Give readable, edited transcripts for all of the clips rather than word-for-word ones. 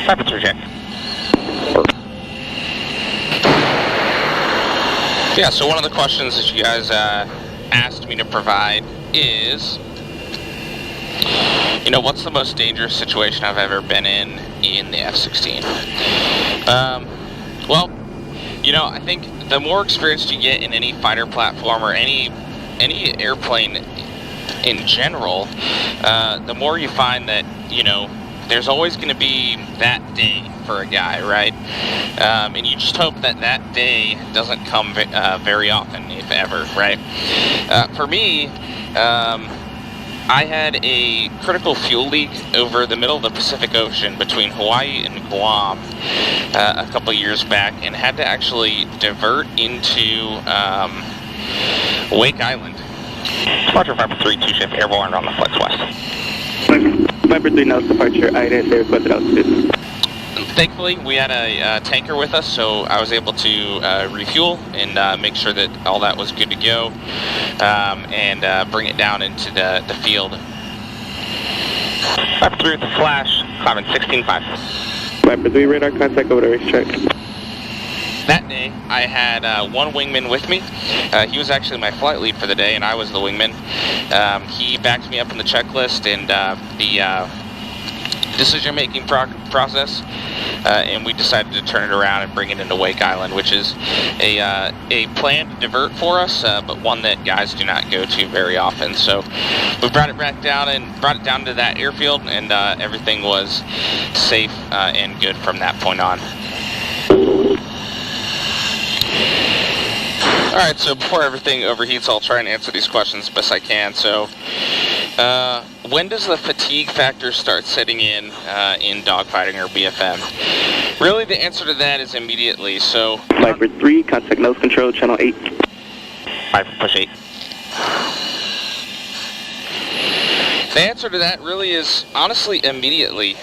Raptor check. Yeah, so one of the questions that you guys asked me to provide is, you know, what's the most dangerous situation I've ever been in the F-16? Well, you know, I think the more experience you get in any fighter platform or any airplane in general, the more you find that, you know, there's always going to be that day for a guy, right? And you just hope that that day doesn't come very often, if ever, right? For me, I had a critical fuel leak over the middle of the Pacific Ocean between Hawaii and Guam a couple years back, and had to actually divert into Wake Island. Departure Viper 3, 2 ship airborne on the Flex West. Viper 3 nose departure, INS air requested altitude. Thankfully, we had a tanker with us, so I was able to refuel and make sure that all that was good to go, and bring it down into the field. Viper 3 with the flash, climbing 16.5. Viper 3 radar contact over the racetrack. That day, I had one wingman with me. He was actually my flight lead for the day, and I was the wingman. He backed me up in the checklist and the decision-making process, and we decided to turn it around and bring it into Wake Island, which is a planned divert for us, but one that guys do not go to very often. So we brought it back down and brought it down to that airfield, and everything was safe and good from that point on. Alright, so before everything overheats, I'll try and answer these questions as best I can. So, when does the fatigue factor start setting in dogfighting or BFM? Really, the answer to that is immediately. So, Viper 3, contact nose control, channel 8. Viper, push 8. The answer to that really is, honestly, immediately.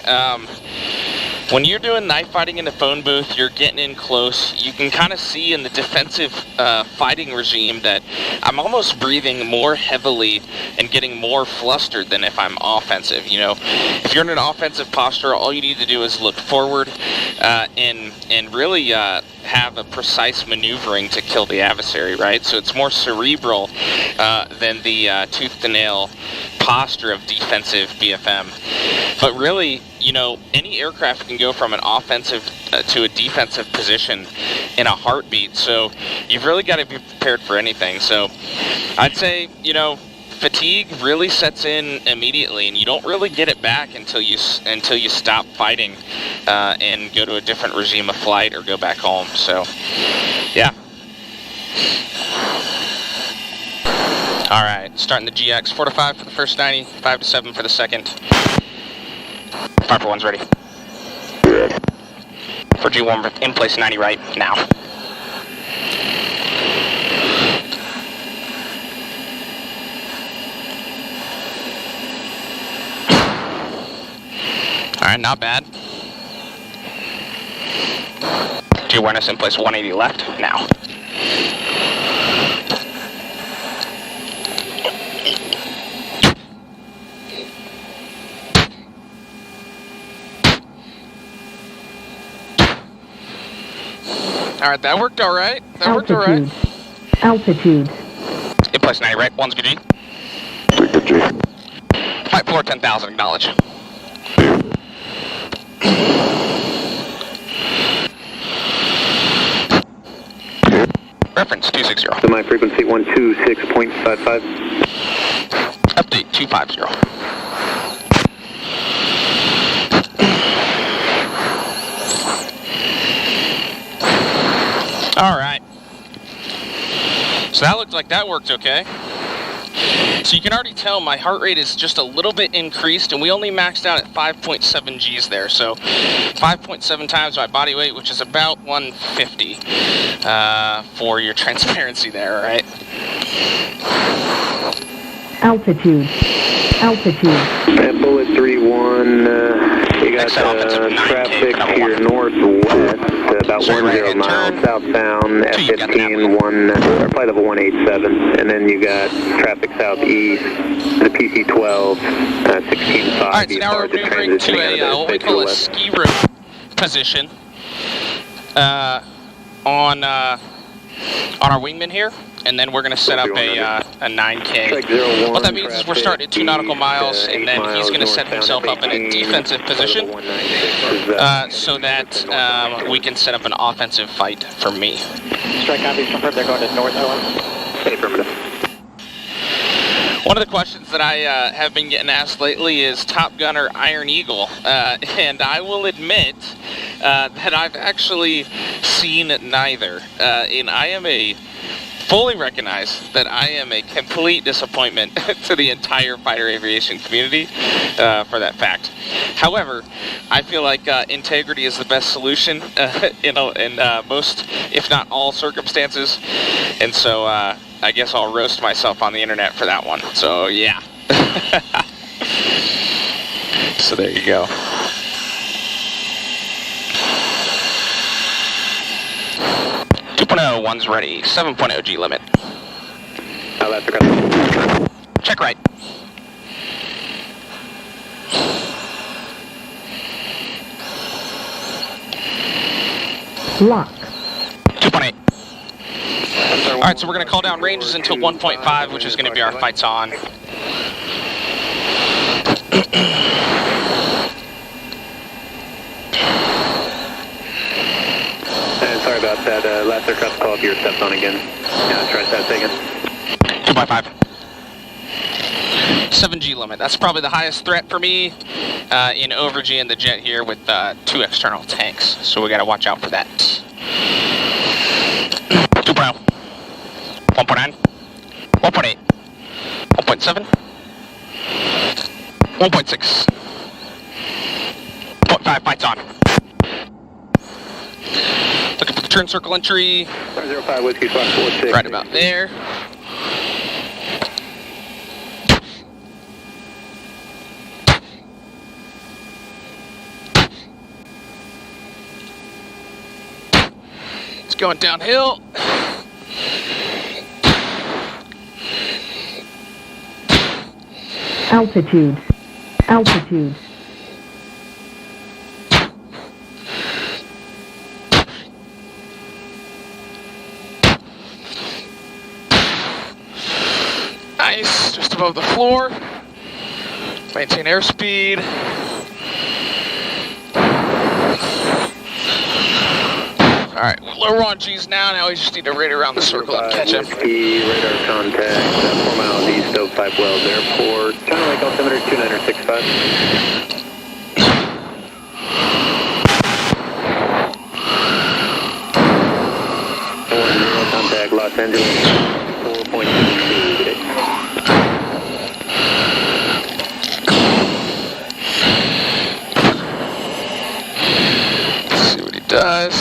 When you're doing knife fighting in the phone booth, you're getting in close. You can kind of see in the defensive fighting regime that I'm almost breathing more heavily and getting more flustered than if I'm offensive. You know, if you're in an offensive posture, all you need to do is look forward and really have a precise maneuvering to kill the adversary, right? So it's more cerebral than the tooth to nail posture of defensive BFM. But really, you know, any aircraft can go from an offensive to a defensive position in a heartbeat. So you've really got to be prepared for anything. So I'd say, you know, fatigue really sets in immediately, and you don't really get it back until you stop fighting and go to a different regime of flight or go back home. So, yeah. All right, starting the GX 4 to 5 for the first 90, 5 to 7 for the second. Viper 1's ready. For G1 in place 90 right now. Alright, not bad. G-awareness in place 180 left now. Alright, that worked alright. Altitude. In place 90 right, 1's good G. Good G. Flight floor 10,000, acknowledge. Reference 260. Semi frequency 126.55. Update 250. Alright. So that looked like that worked okay. So you can already tell my heart rate is just a little bit increased, and we only maxed out at 5.7 Gs there. So 5.7 times my body weight, which is about 150 for your transparency there, right? Altitude. Bullet 3-1, you got traffic to your northwest, about 10 miles southbound, F-15, flight level 187, and then you got traffic southeast, the PC-12, 16.5. Alright, so now we're maneuvering to what we call a ski room. position on our wingman here, and then we're going to set up a 9K. What that means is we're starting at 2 nautical miles, and then he's going to set himself up in a defensive position so that we can set up an offensive fight for me. Strike copies confirmed, they're going to north Owen. Affirmative. One of the questions that I have been getting asked lately is Top Gunner Iron Eagle, and I will admit that I've actually seen neither, and I am fully recognize that I am a complete disappointment to the entire fighter aviation community for that fact. However, I feel like integrity is the best solution in most, if not all, circumstances, and so I guess I'll roast myself on the internet for that one. So yeah. So there you go. One's ready. 7.0 G limit. Check right. Lock. 2.8. Alright, so we're going to call down ranges until 1.5, which is going to be our fights on. Sorry about that. Last aircraft call up your steps on again. Yeah, try that again. 2.5. 7G limit. That's probably the highest threat for me in over-G in the jet here with 2 external tanks. So we got to watch out for that. 2.0. 1.9. 1.8. 1.7. 1.6. 0.5. Fights on. Looking for the turn circle entry. 05 Whiskey Fox 46. Right about there. It's going downhill. Altitude. Altitude. Nice, just above the floor. Maintain airspeed. Alright, we're on G's now we just need to rate around the circle and catch him. Radar contact, 4 miles east of 5 Wells Airport. China Lake altimeter 2965. Contact Los Angeles 4.22 today. Let's see what he does.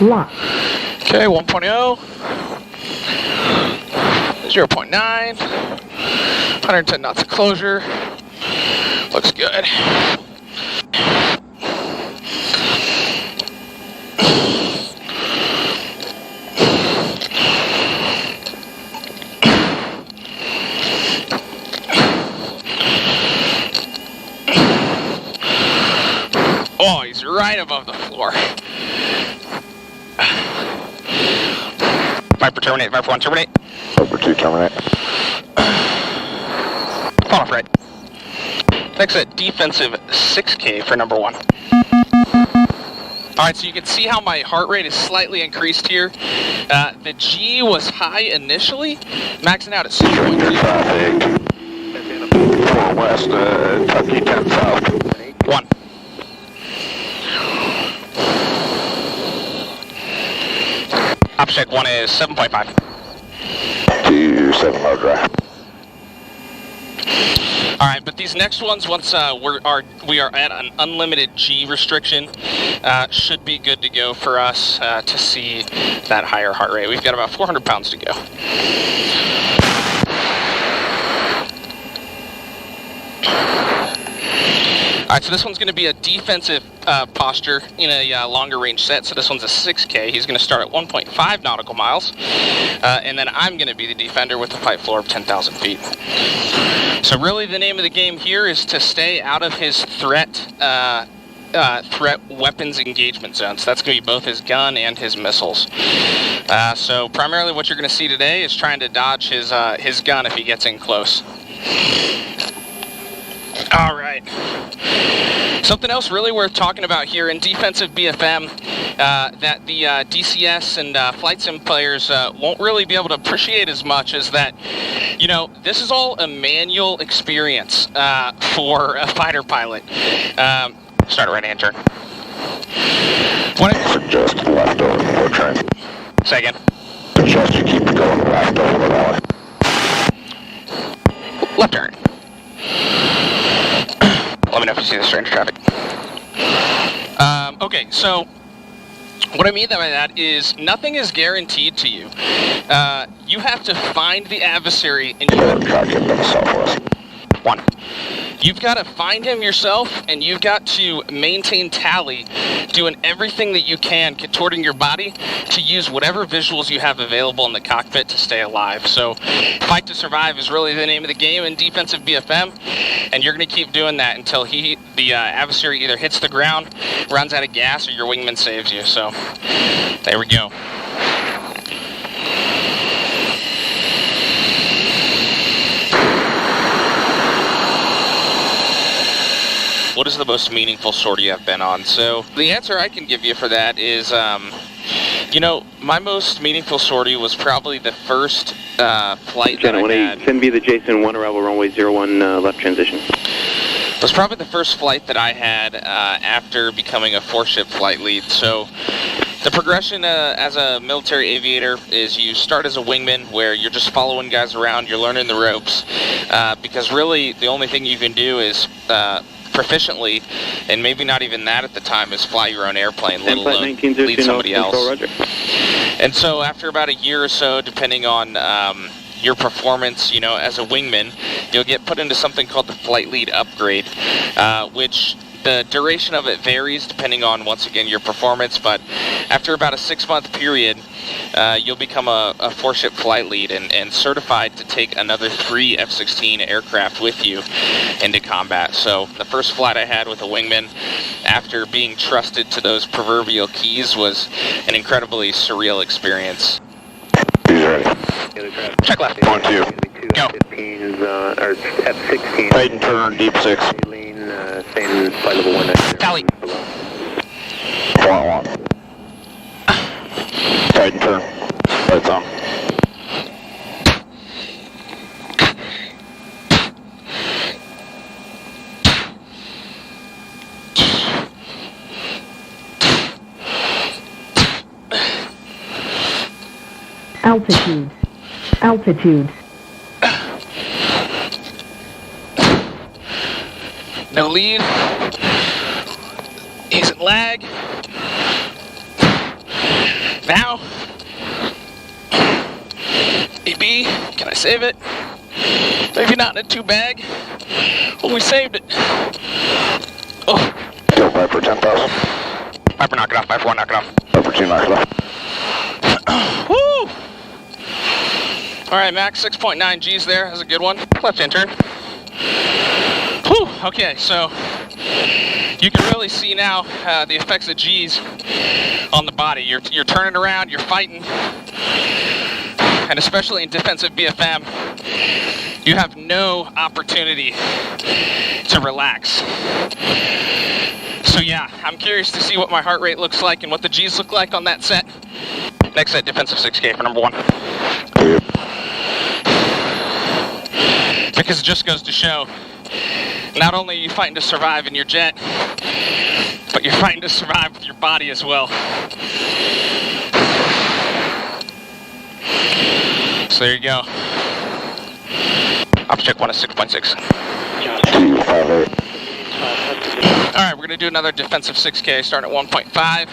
Lock. Okay, 1.0. 0.9. 110 knots of closure. Looks good. Oh, he's right above the floor. Viper terminate, Viper 1 terminate. Viper 2 terminate. Fall off right. Exit defensive 6K for number 1. Alright, so you can see how my heart rate is slightly increased here. The G was high initially, maxing out at 6.3. Traffic. 4 west, Kentucky 10 south. 1. Object 1 is 7.5. 7 low dry. Alright, but these next ones, once we are at an unlimited G restriction, should be good to go for us to see that higher heart rate. We've got about 400 pounds to go. Alright, so this one's going to be a defensive posture in a longer range set. So this one's a 6K. He's going to start at 1.5 nautical miles. And then I'm going to be the defender with a flight floor of 10,000 feet. So really the name of the game here is to stay out of his threat weapons engagement zone. So that's going to be both his gun and his missiles. So primarily what you're going to see today is trying to dodge his gun if he gets in close. All right. Something else really worth talking about here in defensive BFM that the DCS and flight sim players won't really be able to appreciate as much is that, you know, this is all a manual experience for a fighter pilot. Start a right-hand turn. Suggest left over before turn. Say again. Suggest you keep going left over the valley. Left turn. Let me know if you see the strange traffic. Okay, so what I mean by that is nothing is guaranteed to you. You have to find the adversary and you've got to find him yourself, and you've got to maintain tally, doing everything that you can, contorting your body to use whatever visuals you have available in the cockpit to stay alive. So fight to survive is really the name of the game in defensive BFM, and you're going to keep doing that until the adversary either hits the ground, runs out of gas, or your wingman saves you. So there we go. What is the most meaningful sortie I've been on? So the answer I can give you for that is, you know, my most meaningful sortie was probably the first flight that I had. Send me the Jason 1 arrival runway 01 left transition. It was probably the first flight that I had after becoming a 4-ship flight lead. So the progression as a military aviator is you start as a wingman where you're just following guys around, you're learning the ropes, because really the only thing you can do is proficiently, and maybe not even that at the time, is fly your own airplane, let alone lead somebody else. And so after about a year or so, depending on your performance, you know, as a wingman, you'll get put into something called the flight lead upgrade, which the duration of it varies depending on, once again, your performance, but after about a 6-month period, you'll become a 4-ship flight lead and certified to take another 3 F-16 aircraft with you into combat. So the first flight I had with a wingman, after being trusted to those proverbial keys, was an incredibly surreal experience. He's ready. Check left. 1, 2. Go. Or F-16. Right and turn, deep 6. Same flight level 1. Tally. 1. Right and turn. Right on. Altitude. Altitude. No lead. He's in lag. Now. AB, can I save it? Maybe not in a 2-bag. Oh, we saved it. Oh. Go Viper 10,000. Viper, knock it off. Viper 1, knock it off. Viper 2, knock it off. Woo! Alright, max 6.9 Gs there. That's a good one. Left-hand turn. Whew, okay, so you can really see now the effects of G's on the body. You're turning around, you're fighting, and especially in defensive BFM, you have no opportunity to relax. So yeah, I'm curious to see what my heart rate looks like and what the G's look like on that set. Next set, defensive 6K for number 1. Because it just goes to show, not only are you fighting to survive in your jet, but you're fighting to survive with your body as well. So there you go. Object 1 is 6.6. Alright, we're going to do another defensive 6K, starting at 1.5.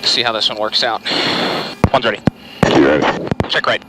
See how this one works out. 1's ready. You ready? Check right.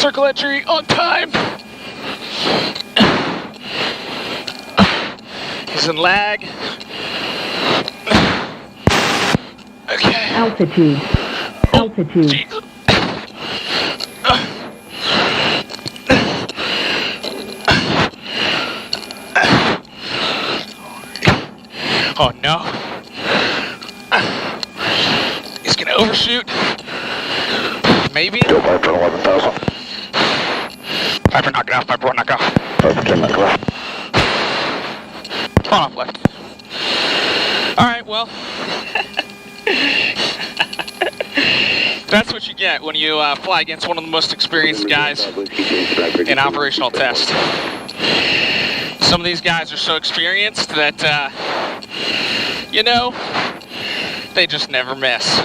Circle entry on time. He's in lag. Okay. Altitude. Altitude. Jesus. Oh no. He's gonna overshoot. Maybe. Still Viper 11,000. Viper knock it off, Viper 1 knock off. Viper 10 knock left. On off left. Alright, well. That's what you get when you fly against one of the most experienced guys in operational test. Some of these guys are so experienced that, you know, they just never miss.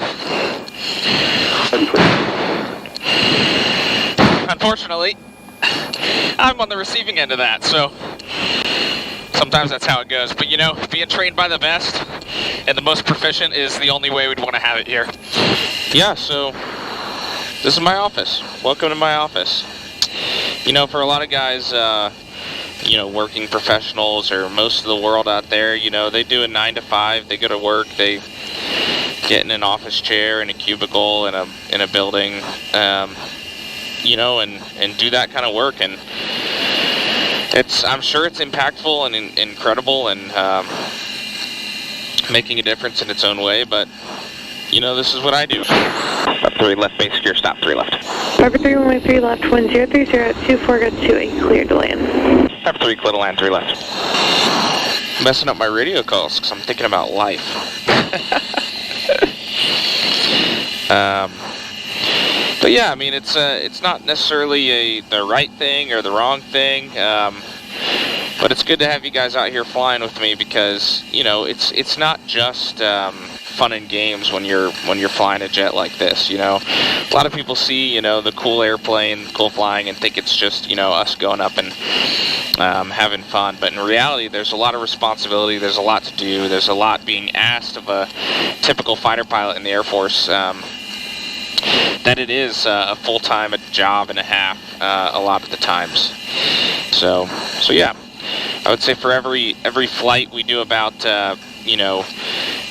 Unfortunately, I'm on the receiving end of that, so sometimes that's how it goes. But you know, being trained by the best and the most proficient is the only way we'd want to have it here. Yeah, so this is my office. Welcome to my office. You know, for a lot of guys, you know, working professionals or most of the world out there, you know, they do a 9 to 5. They go to work. They get in an office chair in a cubicle in a building, you know, and do that kind of work. And I'm sure it's impactful and incredible and making a difference in its own way. But you know, this is what I do. Up 3 left, base secure, stop 3 left. Viper 3 runway 3 left, wind 030 at 24, go 28, cleared to land. Viper 3 clear to land, 3 left. Messing up my radio calls because I'm thinking about life. But yeah, I mean, it's not necessarily the right thing or the wrong thing, but it's good to have you guys out here flying with me because you know it's not just fun and games when you're flying a jet like this. You know, a lot of people see the cool airplane, cool flying, and think it's just us going up and having fun. But in reality, there's a lot of responsibility. There's a lot to do. There's a lot being asked of a typical fighter pilot in the Air Force. That it is a full-time job and a half a lot of the times. So yeah, I would say for every flight we do about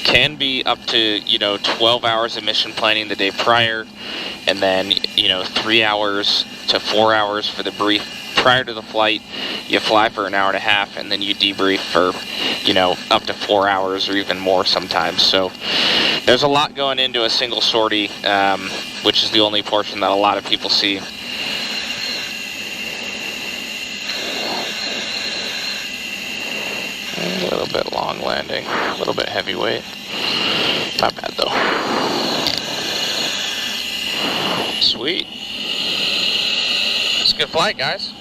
can be up to 12 hours of mission planning the day prior, and then 3 hours to 4 hours for the brief prior to the flight. You fly for an hour and a half, and then you debrief for up to 4 hours or even more sometimes. So there's a lot going into a single sortie, which is the only portion that a lot of people see. A little bit long landing, a little bit heavyweight. Not bad though. Sweet. It's a good flight, guys.